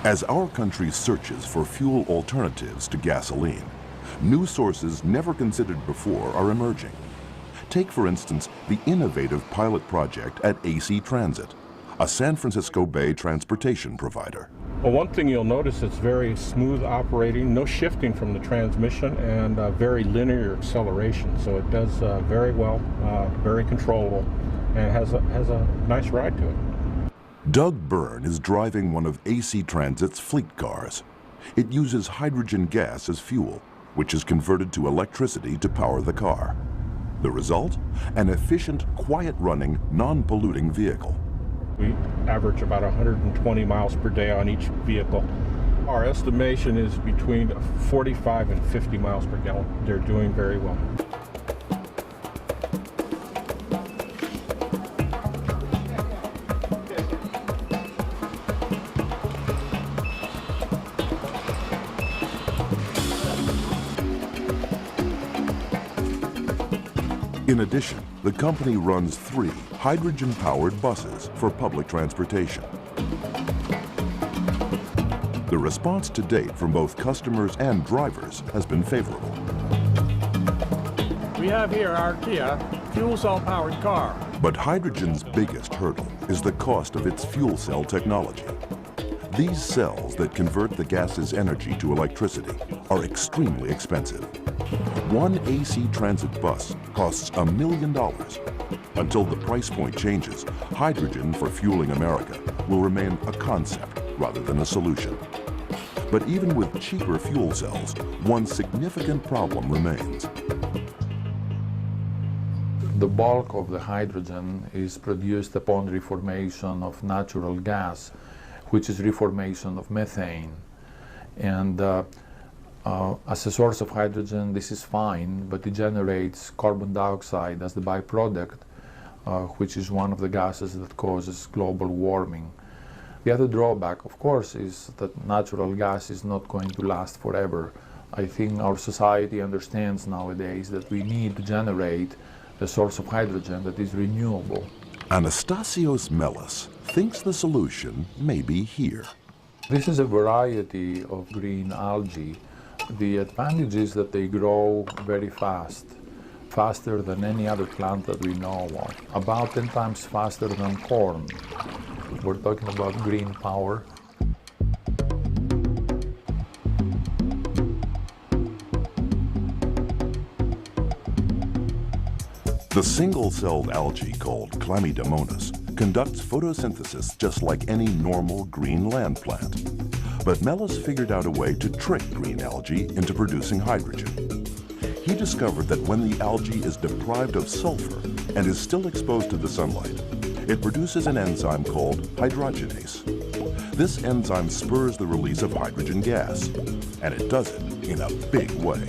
As our country searches for fuel alternatives to gasoline, new sources never considered before are emerging. Take, for instance, the innovative pilot project at AC Transit, a San Francisco Bay transportation provider. Well, one thing you'll notice, it's very smooth operating, no shifting from the transmission, and very linear acceleration. So it does very well, very controllable, and has a nice ride to it. Doug Byrne is driving one of AC Transit's fleet cars. It uses hydrogen gas as fuel, which is converted to electricity to power the car. The result? An efficient, quiet-running, non-polluting vehicle. We average about 120 miles per day on each vehicle. Our estimation is between 45 and 50 miles per gallon. They're doing very well. In addition, the company runs 3 hydrogen-powered buses for public transportation. The response to date from both customers and drivers has been favorable. We have here our Kia fuel cell-powered car. But hydrogen's biggest hurdle is the cost of its fuel cell technology. These cells that convert the gas's energy to electricity are extremely expensive. One AC Transit bus costs $1 million. Until the price point changes, hydrogen for fueling America will remain a concept rather than a solution. But even with cheaper fuel cells, one significant problem remains. The bulk of the hydrogen is produced upon reformation of natural gas, which is reformation of methane. And as a source of hydrogen, this is fine, but it generates carbon dioxide as the byproduct, which is one of the gases that causes global warming. The other drawback, of course, is that natural gas is not going to last forever. I think our society understands nowadays that we need to generate a source of hydrogen that is renewable. Anastasios Melis thinks the solution may be here. This is a variety of green algae. The advantage is that they grow very fast, faster than any other plant that we know of, about 10 times faster than corn. We're talking about green power. The single-celled algae called Chlamydomonas conducts photosynthesis just like any normal green land plant. But Melis figured out a way to trick green algae into producing hydrogen. He discovered that when the algae is deprived of sulfur and is still exposed to the sunlight, it produces an enzyme called hydrogenase. This enzyme spurs the release of hydrogen gas, and it does it in a big way.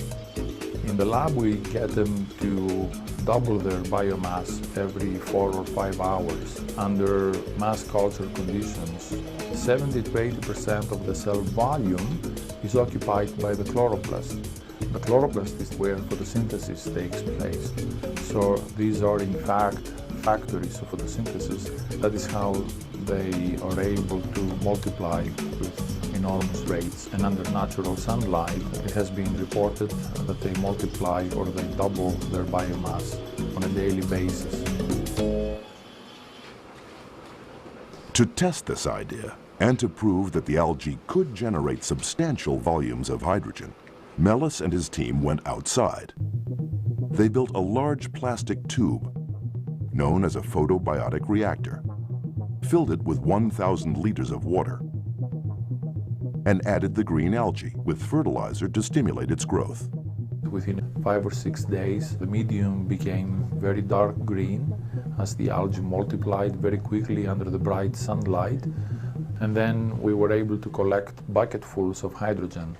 In the lab, we get them to double their biomass every 4 or 5 hours. Under mass culture conditions, 70 to 80% of the cell volume is occupied by the chloroplast. The chloroplast is where photosynthesis takes place. So these are in fact factories of photosynthesis. That is how they are able to multiply with enormous rates. And under natural sunlight, it has been reported that they multiply or they double their biomass on a daily basis. To test this idea, and to prove that the algae could generate substantial volumes of hydrogen, Melis and his team went outside. They built a large plastic tube, known as a photobiotic reactor, filled it with 1,000 liters of water, and added the green algae with fertilizer to stimulate its growth. Within 5 or 6 days, the medium became very dark green as the algae multiplied very quickly under the bright sunlight. And then we were able to collect bucketfuls of hydrogen.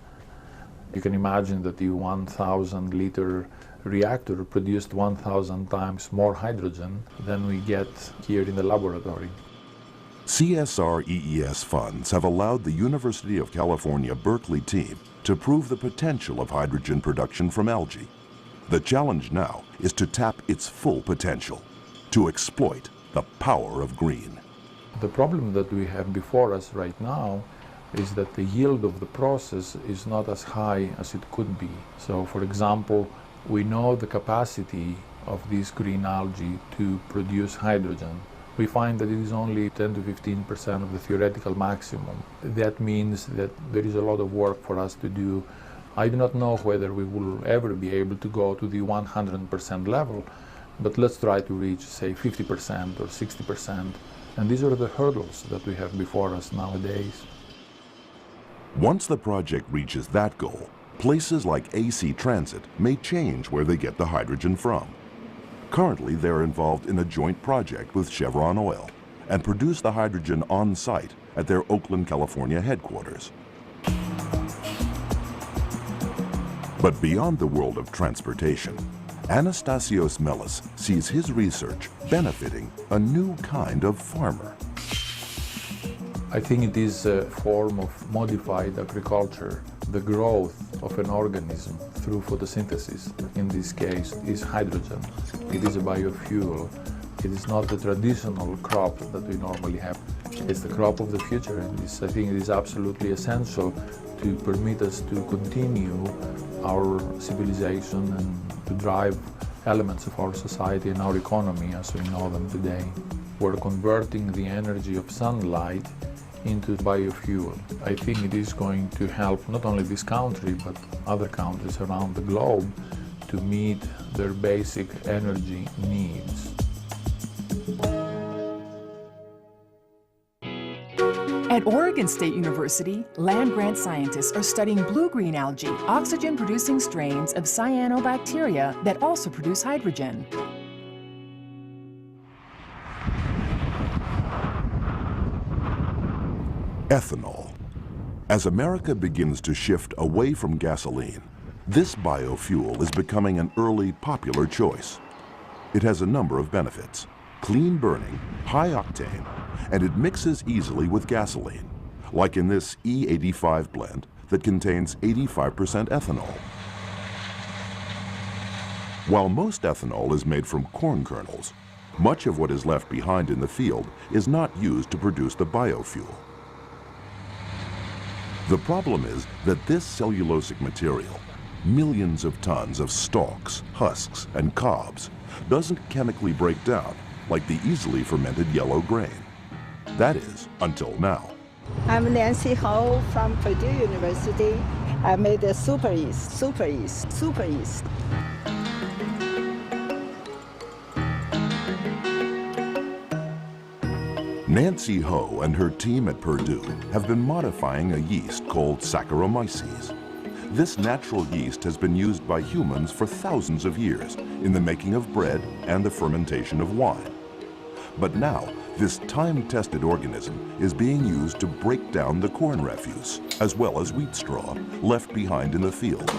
You can imagine that the 1,000-liter reactor produced 1,000 times more hydrogen than we get here in the laboratory. CSR EES funds have allowed the University of California, Berkeley team to prove the potential of hydrogen production from algae. The challenge now is to tap its full potential, to exploit the power of green. The problem that we have before us right now is that the yield of the process is not as high as it could be. So, for example, we know the capacity of this green algae to produce hydrogen. We find that it is only 10 to 15% of the theoretical maximum. That means that there is a lot of work for us to do. I do not know whether we will ever be able to go to the 100% level, but let's try to reach, say, 50% or 60%. And these are the hurdles that we have before us nowadays. Once the project reaches that goal, places like AC Transit may change where they get the hydrogen from. Currently, they're involved in a joint project with Chevron Oil and produce the hydrogen on site at their Oakland, California headquarters. But beyond the world of transportation, Anastasios Melis sees his research benefiting a new kind of farmer. I think it is a form of modified agriculture. The growth of an organism through photosynthesis, in this case, is hydrogen. It is a biofuel. It is not the traditional crop that we normally have. It's the crop of the future, and I think it is absolutely essential to permit us to continue our civilization and to drive elements of our society and our economy as we know them today. We're converting the energy of sunlight into biofuel. I think it is going to help not only this country but other countries around the globe to meet their basic energy needs. At Oregon State University, land-grant scientists are studying blue-green algae, oxygen-producing strains of cyanobacteria that also produce hydrogen. Ethanol. As America begins to shift away from gasoline, this biofuel is becoming an early popular choice. It has a number of benefits: clean burning, high octane, and it mixes easily with gasoline, like in this E85 blend that contains 85% ethanol. While most ethanol is made from corn kernels, much of what is left behind in the field is not used to produce the biofuel. The problem is that this cellulosic material, millions of tons of stalks, husks, and cobs, doesn't chemically break down like the easily fermented yellow grain. That is, until now. I'm Nancy Ho from Purdue University. I made a super yeast. Nancy Ho and her team at Purdue have been modifying a yeast called Saccharomyces. This natural yeast has been used by humans for thousands of years in the making of bread and the fermentation of wine. But now, this time-tested organism is being used to break down the corn refuse, as well as wheat straw, left behind in the field.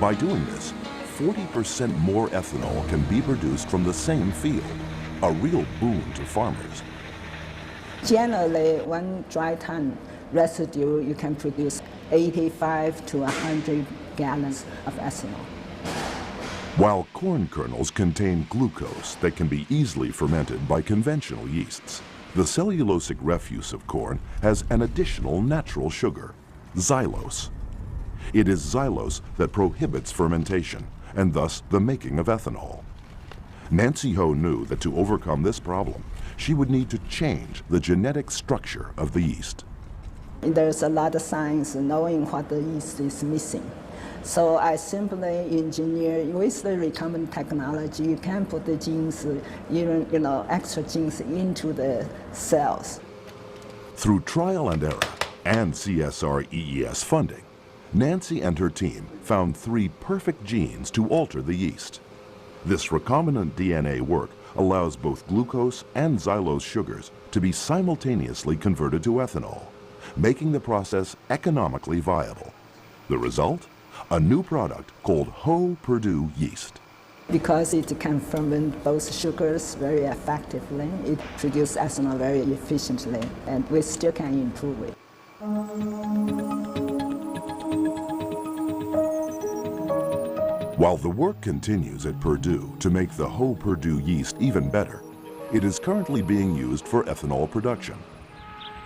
By doing this, 40% more ethanol can be produced from the same field, a real boon to farmers. Generally, 1 dry ton residue, you can produce 85 to 100 gallons of ethanol. While corn kernels contain glucose that can be easily fermented by conventional yeasts, the cellulosic refuse of corn has an additional natural sugar, xylose. It is xylose that prohibits fermentation and thus the making of ethanol. Nancy Ho knew that to overcome this problem, she would need to change the genetic structure of the yeast. There's a lot of science knowing what the yeast is missing. So I simply engineer with the recombinant technology. You can put the genes, even extra genes into the cells. Through trial and error and CSR/EES funding, Nancy and her team found 3 perfect genes to alter the yeast. This recombinant DNA work allows both glucose and xylose sugars to be simultaneously converted to ethanol, making the process economically viable. The result? A new product called Ho Purdue yeast. Because it can ferment both sugars very effectively, it produces ethanol very efficiently, and we still can improve it. While the work continues at Purdue to make the Ho Purdue yeast even better, it is currently being used for ethanol production.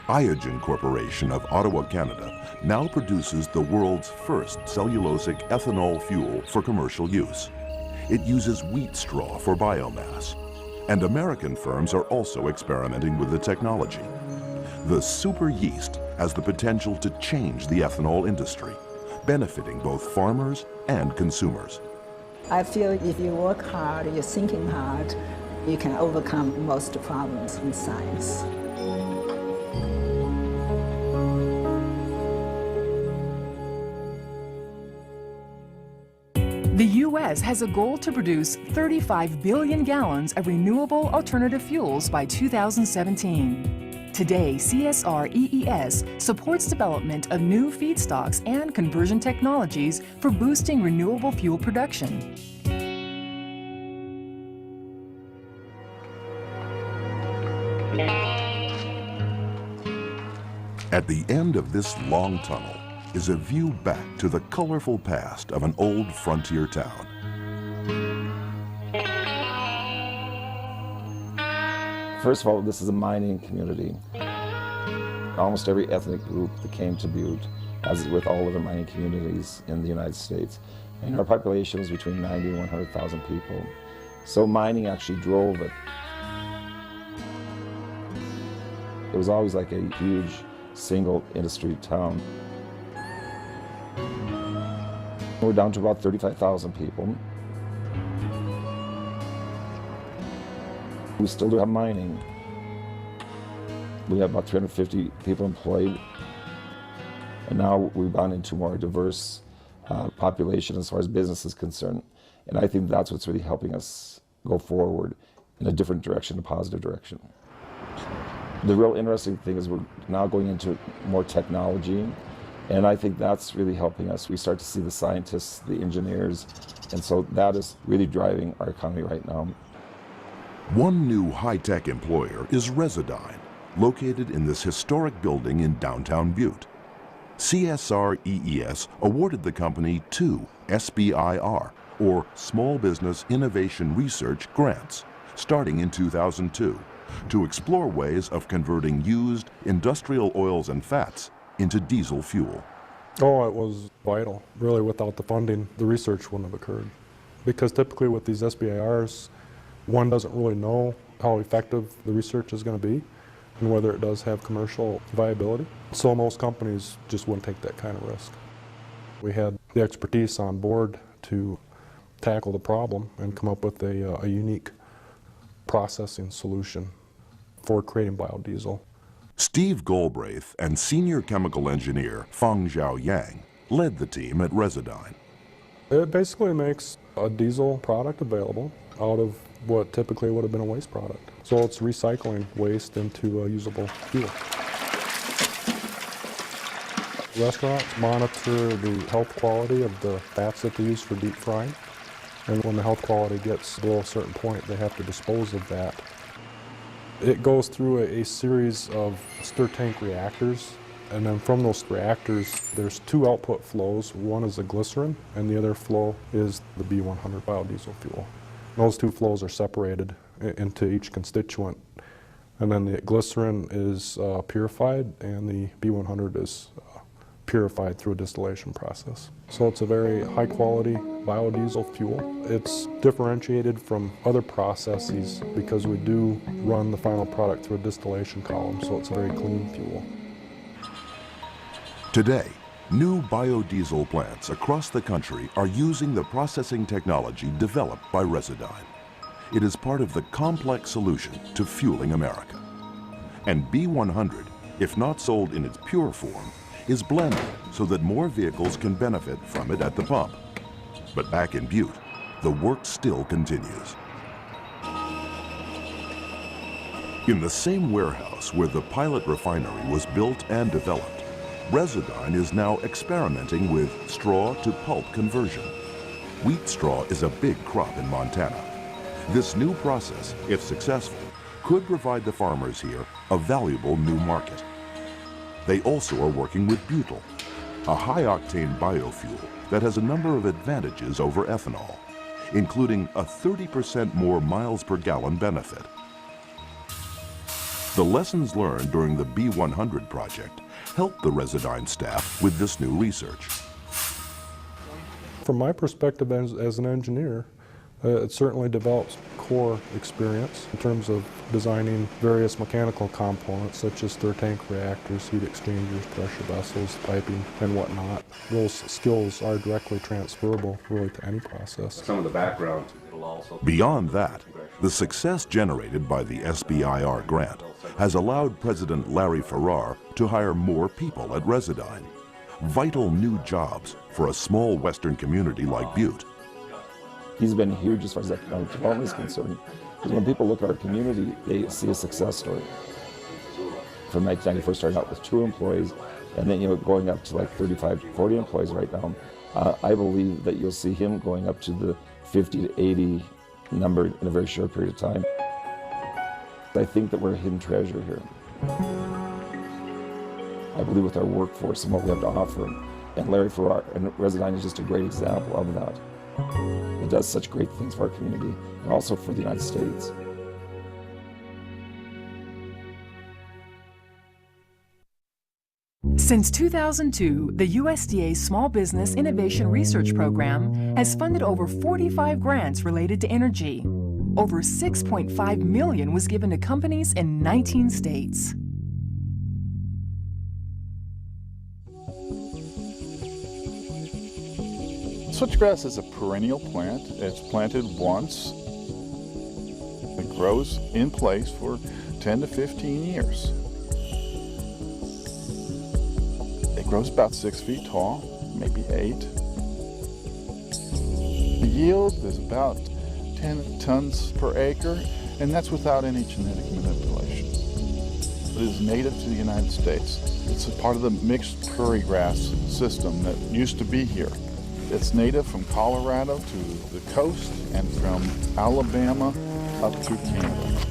Iogen Corporation of Ottawa, Canada, now produces the world's first cellulosic ethanol fuel for commercial use. It uses wheat straw for biomass, and American firms are also experimenting with the technology. The super yeast has the potential to change the ethanol industry, benefiting both farmers and consumers. I feel if you work hard, you're thinking hard, you can overcome most problems in science. The U.S. has a goal to produce 35 billion gallons of renewable alternative fuels by 2017. Today, CSR-EES supports development of new feedstocks and conversion technologies for boosting renewable fuel production. At the end of this long tunnel is a view back to the colorful past of an old frontier town. First of all, this is a mining community. Almost every ethnic group that came to Butte, as with all other mining communities in the United States. And our population was between 90 and 100,000 people. So mining actually drove it. It was always like a huge single industry town. We're down to about 35,000 people. We still do have mining. We have about 350 people employed. And now we've gone into more diverse population as far as business is concerned. And I think that's what's really helping us go forward in a different direction, a positive direction. The real interesting thing is we're now going into more technology, and I think that's really helping us. We start to see the scientists, the engineers, and so that is really driving our economy right now. One new high-tech employer is Resodyne, located in this historic building in downtown Butte. CSR-EES awarded the company 2 SBIR, or Small Business Innovation Research grants, starting in 2002, to explore ways of converting used industrial oils and fats into diesel fuel. Oh, it was vital. Really, without the funding, the research wouldn't have occurred. Because typically with these SBIRs, one doesn't really know how effective the research is going to be and whether it does have commercial viability. So most companies just wouldn't take that kind of risk. We had the expertise on board to tackle the problem and come up with a unique processing solution for creating biodiesel. Steve Galbraith and senior chemical engineer Feng Zhao Yang led the team at Resodyne. It basically makes a diesel product available out of what typically would have been a waste product. So it's recycling waste into a usable fuel. Restaurants monitor the health quality of the fats that they use for deep frying. And when the health quality gets below a certain point, they have to dispose of that. It goes through a series of stir tank reactors, and then from those reactors, there's 2 output flows. One is the glycerin, and the other flow is the B100 biodiesel fuel. Those 2 flows are separated into each constituent, and then the glycerin is purified, and the B100 is purified through a distillation process. So it's a very high quality biodiesel fuel. It's differentiated from other processes because we do run the final product through a distillation column, so it's a very clean fuel. Today, new biodiesel plants across the country are using the processing technology developed by Resodyne. It is part of the complex solution to fueling America. And B100, if not sold in its pure form, is blended so that more vehicles can benefit from it at the pump. But back in Butte, the work still continues. In the same warehouse where the pilot refinery was built and developed, Resodyne is now experimenting with straw-to-pulp conversion. Wheat straw is a big crop in Montana. This new process, if successful, could provide the farmers here a valuable new market. They also are working with butyl, a high-octane biofuel that has a number of advantages over ethanol, including a 30% more miles per gallon benefit. The lessons learned during the B100 project helped the Resodyne staff with this new research. From my perspective as an engineer, it certainly develops core experience in terms of designing various mechanical components such as stir tank reactors, heat exchangers, pressure vessels, piping, and whatnot. Those skills are directly transferable really to any process. Some of the background. Beyond that, the success generated by the SBIR grant has allowed President Larry Farrar to hire more people at Resodyne. Vital new jobs for a small western community like Butte. He's been huge as far as economic development is concerned. Because when people look at our community, they see a success story. From 1994, starting out with 2 employees, and then going up to like 35 to 40 employees right now. I believe that you'll see him going up to the 50 to 80 number in a very short period of time. I think that we're a hidden treasure here. I believe with our workforce and what we have to offer, and Larry Farrar and Resodyne is just a great example of that. It does such great things for our community and also for the United States. Since 2002, the USDA's Small Business Innovation Research Program has funded over 45 grants related to energy. Over $6.5 million was given to companies in 19 states. Switchgrass is a perennial plant. It's planted once. It grows in place for 10 to 15 years. It grows about 6 feet tall, maybe 8. The yield is about 10 tons per acre, and that's without any genetic manipulation. It is native to the United States. It's a part of the mixed prairie grass system that used to be here. It's native from Colorado to the coast and from Alabama up to Canada.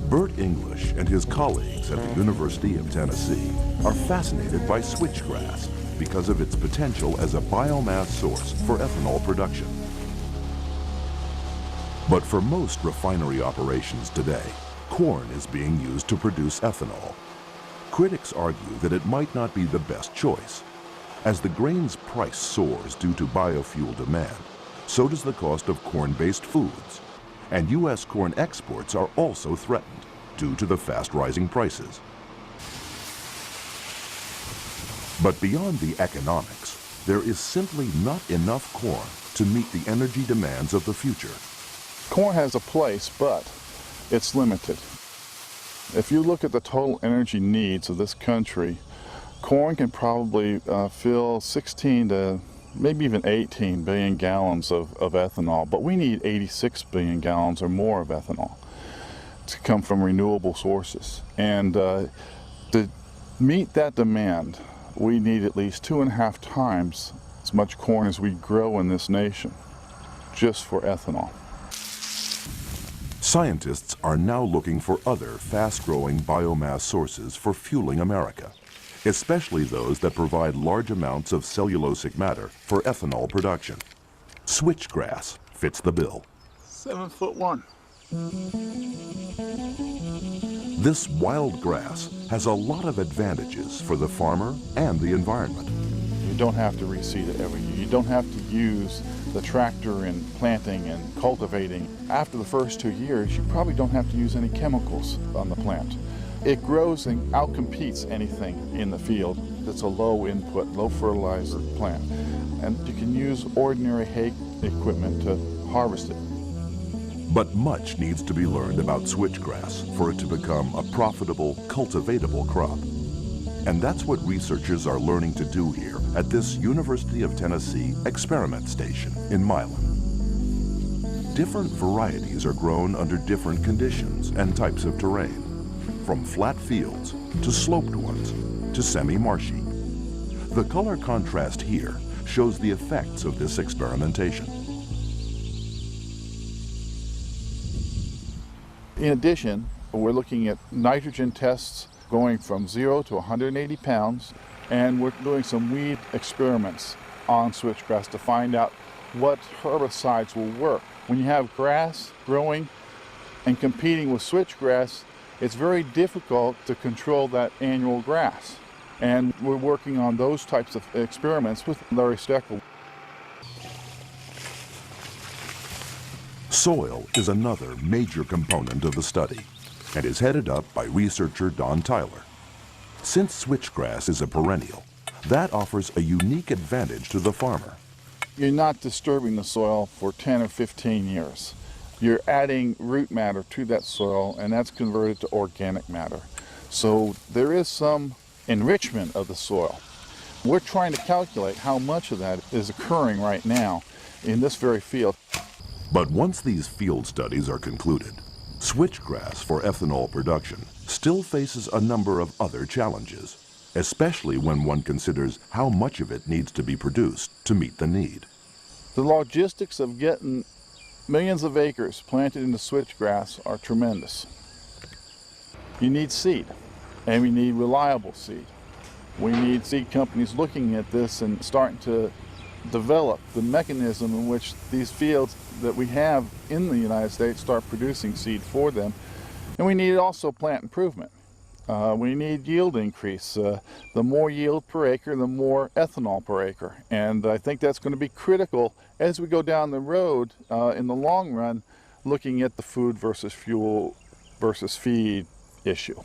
Bert English and his colleagues at the University of Tennessee are fascinated by switchgrass because of its potential as a biomass source for ethanol production. But for most refinery operations today, corn is being used to produce ethanol. Critics argue that it might not be the best choice. As the grain's price soars due to biofuel demand, so does the cost of corn-based foods. And U.S. corn exports are also threatened due to the fast-rising prices. But beyond the economics, there is simply not enough corn to meet the energy demands of the future. Corn has a place, but it's limited. If you look at the total energy needs of this country, corn can probably fill 16 to maybe even 18 billion gallons of ethanol, but we need 86 billion gallons or more of ethanol to come from renewable sources. And to meet that demand, we need at least 2.5 times as much corn as we grow in this nation, just for ethanol. Scientists are now looking for other fast-growing biomass sources for fueling America, especially those that provide large amounts of cellulosic matter for ethanol production. Switchgrass fits the bill. 7'1". This wild grass has a lot of advantages for the farmer and the environment. You don't have to reseed it every year. You don't have to use the tractor in planting and cultivating. After the first 2 years, you probably don't have to use any chemicals on the plant. It grows and outcompetes anything in the field that's a low input, low fertilizer plant. And you can use ordinary hay equipment to harvest it. But much needs to be learned about switchgrass for it to become a profitable, cultivatable crop. And that's what researchers are learning to do here at this University of Tennessee experiment station in Milan. Different varieties are grown under different conditions and types of terrain, from flat fields to sloped ones to semi-marshy. The color contrast here shows the effects of this experimentation. In addition, we're looking at nitrogen tests going from 0 to 180 pounds, and we're doing some weed experiments on switchgrass to find out what herbicides will work. When you have grass growing and competing with switchgrass, it's very difficult to control that annual grass. And we're working on those types of experiments with Larry Steckel. Soil is another major component of the study and is headed up by researcher Don Tyler. Since switchgrass is a perennial, that offers a unique advantage to the farmer. You're not disturbing the soil for 10 or 15 years. You're adding root matter to that soil, and that's converted to organic matter. So there is some enrichment of the soil. We're trying to calculate how much of that is occurring right now in this very field. But once these field studies are concluded, switchgrass for ethanol production still faces a number of other challenges, especially when one considers how much of it needs to be produced to meet the need. The logistics of getting millions of acres planted into switchgrass are tremendous. You need seed, and we need reliable seed. We need seed companies looking at this and starting to develop the mechanism in which these fields that we have in the United States start producing seed for them. And we need also plant improvement. We need yield increase. The more yield per acre, the more ethanol per acre. And I think that's going to be critical as we go down the road in the long run, looking at the food versus fuel versus feed issue.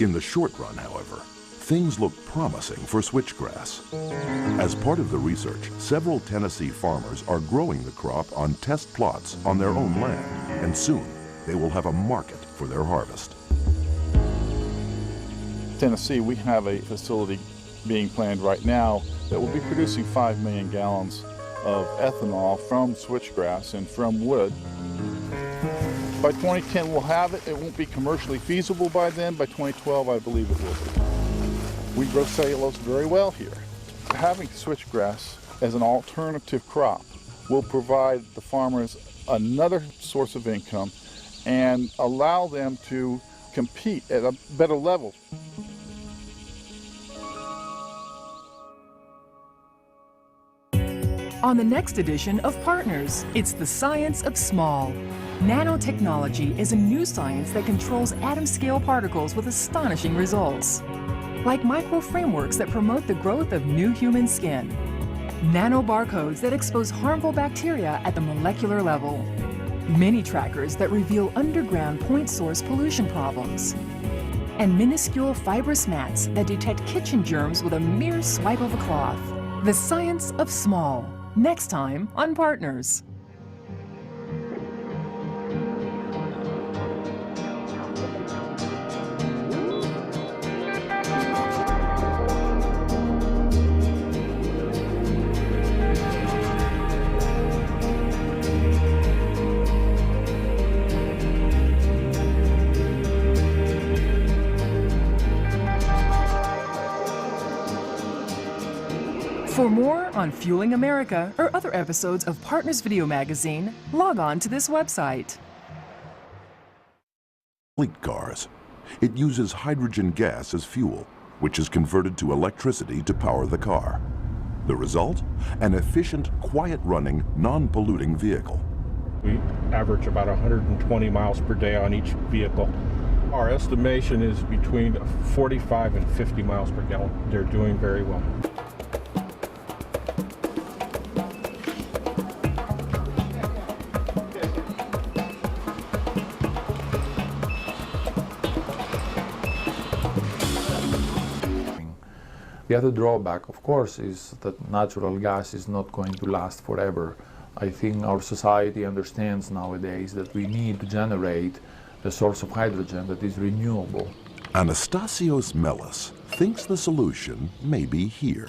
In the short run, however, things look promising for switchgrass. As part of the research, several Tennessee farmers are growing the crop on test plots on their own land, and soon they will have a market for their harvest. Tennessee, we have a facility being planned right now that will be producing 5 million gallons of ethanol from switchgrass and from wood. By 2010 we'll have it. It won't be commercially feasible by then. By 2012 I believe it will be. We grow cellulose very well here. Having switchgrass as an alternative crop will provide the farmers another source of income and allow them to compete at a better level. On the next edition of Partners, it's the science of small. Nanotechnology is a new science that controls atom-scale particles with astonishing results. Like micro-frameworks that promote the growth of new human skin. Nanobarcodes that expose harmful bacteria at the molecular level. Mini-trackers that reveal underground point source pollution problems. And minuscule fibrous mats that detect kitchen germs with a mere swipe of a cloth. The science of small. Next time on Partners. For more on Fueling America or other episodes of Partners Video Magazine, log on to this website. Fleet cars. It uses hydrogen gas as fuel, which is converted to electricity to power the car. The result? An efficient, quiet-running, non-polluting vehicle. We average about 120 miles per day on each vehicle. Our estimation is between 45 and 50 miles per gallon. They're doing very well. The other drawback, of course, is that natural gas is not going to last forever. I think our society understands nowadays that we need to generate a source of hydrogen that is renewable. Anastasios Melis thinks the solution may be here.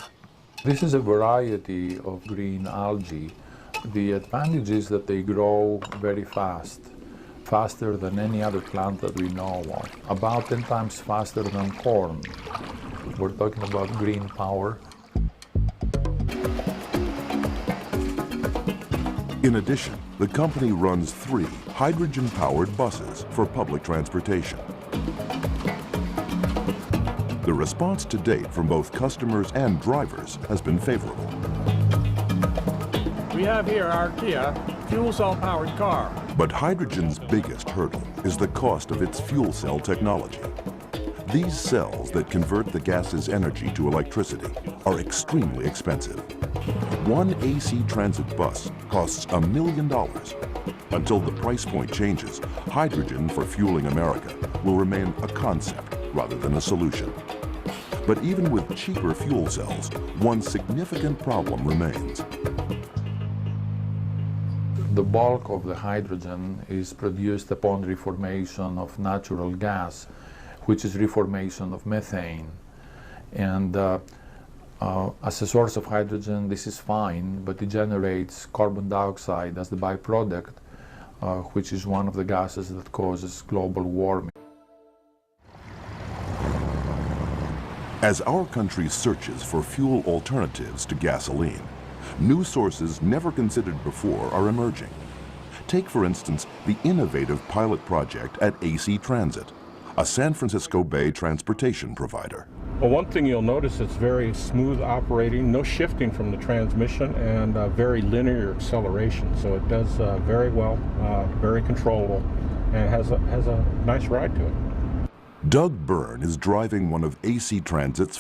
This is a variety of green algae. The advantage is that they grow very fast, faster than any other plant that we know of, about 10 times faster than corn. We're talking about green power. In addition, the company runs 3 hydrogen-powered buses for public transportation. The response to date from both customers and drivers has been favorable. We have here our Kia fuel cell powered car. But hydrogen's biggest hurdle is the cost of its fuel cell technology. These cells that convert the gas's energy to electricity are extremely expensive. One AC Transit bus costs $1 million. Until the price point changes, hydrogen for fueling America will remain a concept rather than a solution. But even with cheaper fuel cells, one significant problem remains. The bulk of the hydrogen is produced upon reformation of natural gas, which is reformation of methane. And as a source of hydrogen, this is fine, but it generates carbon dioxide as the byproduct, which is one of the gases that causes global warming. As our country searches for fuel alternatives to gasoline, new sources never considered before are emerging. Take, for instance, the innovative pilot project at AC Transit, a San Francisco Bay transportation provider. Well, one thing you'll notice, it's very smooth operating, no shifting from the transmission, and very linear acceleration. So it does very well, very controllable, and has a nice ride to it. Doug Byrne is driving one of AC Transit's